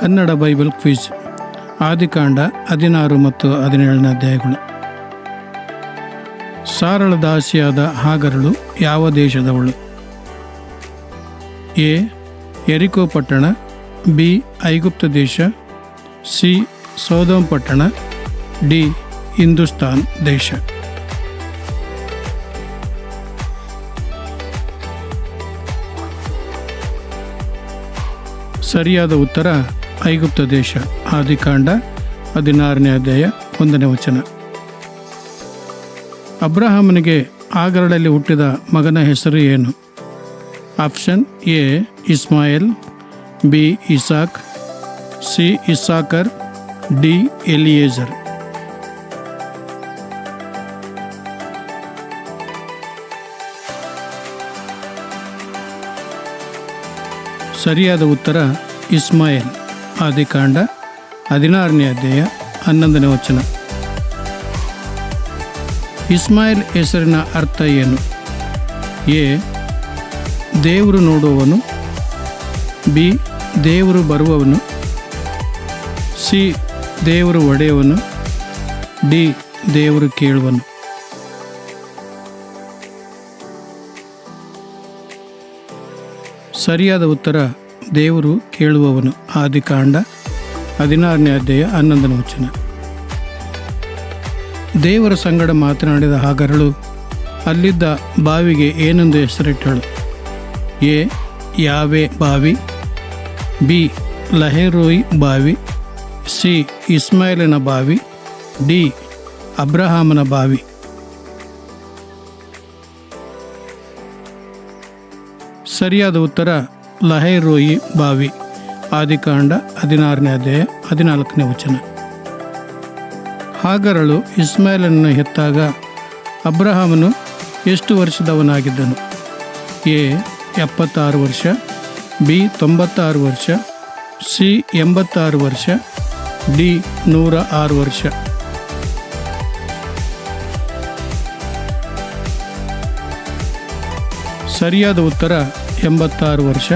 Kannada Bible quiz. ಆದಿಕಾಂಡ 16 ಮತ್ತು 17ನೇ ಅಧ್ಯಾಯಗಳು. ಸಾರಳ ದಾಸಿಯಾದ ಹಾಗರಳು ಯಾವ ದೇಶದವಳು? ಎ. ಯೆರಿಕೋ ಪಟ್ಟಣ, ಬಿ. ಐಗುಪ್ತ ದೇಶ, ಸಿ. ಸೊದೋಮ್ ಪಟ್ಟಣ, ಡಿ. ಹಿಂದೂಸ್ತಾನ್ ದೇಶ. ಸರಿಯಾದ ಉತ್ತರ ಐಗುಪ್ತ ದೇಶ. ಆದಿಕಾಂಡ 16ನೇ ಅಧ್ಯಾಯ 1ನೇ ವಚನ. ಅಬ್ರಹಾಮನಿಗೆ ಆಗರಳಲ್ಲಿ ಹುಟ್ಟಿದ ಮಗನ ಹೆಸರು ಏನು? Option A. Ishmael, B. Isaac, C. Issachar, D. Eliezer. ಸರಿಯಾದ ಉತ್ತರ ಇಸ್ಮಾಯೇಲ್. ಆದಿಕಾಂಡ 16ನೇ ಅಧ್ಯಾಯ 11ನೇ ವಚನ. ಇಸ್ಮಾಯೇಲ್ ಹೆಸರಿನ ಅರ್ಥ ಏನು? ಎ. ದೇವರು ನೋಡುವವನು, ಬಿ. ದೇವರು ಬರುವವನು, ಸಿ. ದೇವರು ಒಡೆಯುವನು, ಡಿ. ದೇವರು ಕೇಳುವನು. ಸರಿಯಾದ ಉತ್ತರ ದೇವರು ಕೇಳುವವನು. ಆದಿಕಾಂಡ 16ನೇ ಅಧ್ಯಾಯ 11ನೇ ವಚನ. ದೇವರ ಸಂಗಡ ಮಾತನಾಡಿದ ಹಾಗರಳು ಅಲ್ಲಿದ್ದ ಬಾವಿಗೆ ಏನೆಂದು ಹೆಸರಿಟ್ಟಳು? ಎ. ಯಾವೆ ಬಾವಿ, ಬಿ. ಲಹೆರೋಯಿ ಬಾವಿ, ಸಿ. ಇಸ್ಮಾಯೇಲನ ಬಾವಿ, ಡಿ. ಅಬ್ರಹಾಮನ ಬಾವಿ. ಸರಿಯಾದ ಉತ್ತರ ಲಹೆರೋಯಿ ಬಾವಿ. ಆದಿಕಾಂಡ 16ನೇ ಅಧ್ಯಾಯ 14ನೇ ವಚನ. ಹಾಗರಳು ಇಸ್ಮಾಯೇಲನನ್ನು ಹೆತ್ತಾಗ ಅಬ್ರಹಾಮನು ಎಷ್ಟು ವರ್ಷದವನಾಗಿದ್ದನು? ಎ. 76 ವರ್ಷ, ಬಿ. 96 ವರ್ಷ, ಸಿ. 86 ವರ್ಷ, ಡಿ. 106 ವರ್ಷ. ಸರಿಯಾದ ಉತ್ತರ 86 ವರ್ಷ.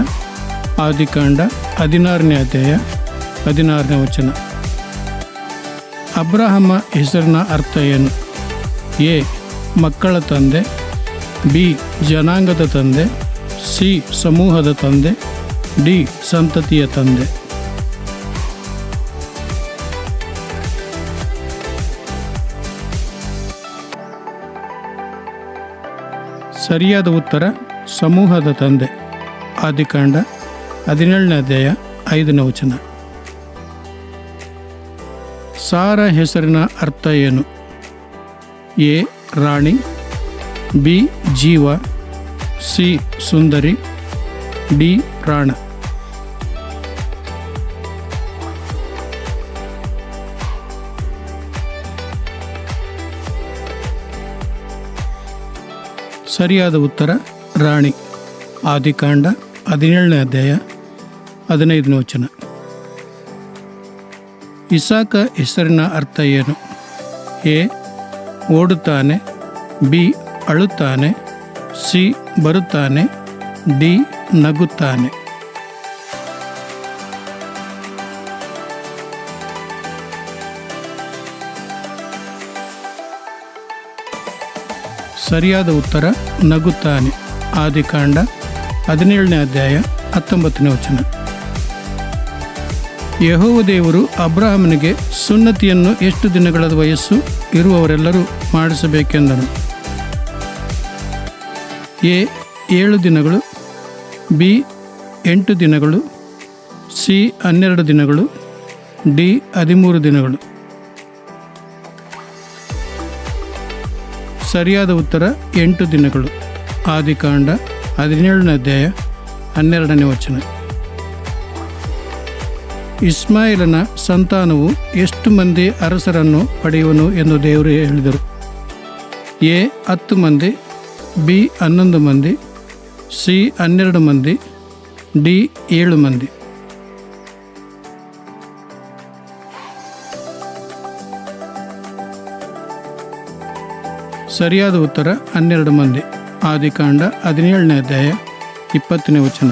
ಆದಿಕಾಂಡ 16ನೇ ಅಧ್ಯಾಯ 16ನೇ ವಚನ. ಅಬ್ರಹಾಮ ಹೆಸರಿನ ಅರ್ಥ ಏನು? ಎ. ಮಕ್ಕಳ ತಂದೆ, ಬಿ. ಜನಾಂಗದ ತಂದೆ, ಸಿ. ಸಮೂಹದ ತಂದೆ, ಡಿ. ಸಂತತಿಯ ತಂದೆ. ಸರಿಯಾದ ಉತ್ತರ ಸಮೂಹದ ತಂದೆ. ಆದಿಕಾಂಡ 17ನೇ ಅಧ್ಯಾಯ 5ನೇ ವಚನ. ಸಾರ ಹೆಸರಿನ ಅರ್ಥ ಏನು? ಎ. Rani, B. ಜೀವ, ಸಿ. ಸುಂದರಿ, ಡಿ. ಪ್ರಾಣ. ಸರಿಯಾದ ಉತ್ತರ ರಾಣಿ. ಆದಿಕಾಂಡ 17ನೇ ಅಧ್ಯಾಯ 15ನೇ ವಚನ. ಇಸಾಕ ಹೆಸರಿನ ಅರ್ಥ ಏನು? ಎ. ಓಡುತ್ತಾನೆ, ಬಿ. ಅಳುತ್ತಾನೆ, ಸಿ. ಬರುತ್ತಾನೆ, ಡಿ. ನಗುತ್ತಾನೆ. ಸರಿಯಾದ ಉತ್ತರ ನಗುತ್ತಾನೆ. ಆದಿಕಾಂಡ 17ನೇ ಅಧ್ಯಾಯ 19ನೇ ವಚನ. ಯೆಹೋವ ದೇವರು ಅಬ್ರಹಾಮನಿಗೆ ಸುನ್ನತಿಯನ್ನು ಎಷ್ಟು ದಿನಗಳ ವಯಸ್ಸು ಇರುವವರೆಲ್ಲರೂ ಮಾಡಿಸಬೇಕೆಂದನು? ಎ. 7 ದಿನಗಳು, ಬಿ. 8 ದಿನಗಳು, ಸಿ. 12 ದಿನಗಳು, ಡಿ. 13 ದಿನಗಳು. ಸರಿಯಾದ ಉತ್ತರ 8 ದಿನಗಳು. ಆದಿಕಾಂಡ 17ನೇ ಅಧ್ಯಾಯ 12ನೇ ವಚನ. ಇಸ್ಮಾಯೇಲನ ಸಂತಾನವು ಎಷ್ಟು ಮಂದಿ ಅರಸರನ್ನು ಪಡೆಯುವನು ಎಂದು ದೇವರು ಹೇಳಿದರು? ಎ. 10 ಮಂದಿ, ಬಿ. 11 ಮಂದಿ, ಸಿ. 12 ಮಂದಿ, ಡಿ. 7 ಮಂದಿ. ಸರಿಯಾದ ಉತ್ತರ 12 ಮಂದಿ. ಆದಿಕಾಂಡ 17ನೇ ಅಧ್ಯಾಯ 20ನೇ ವಚನ.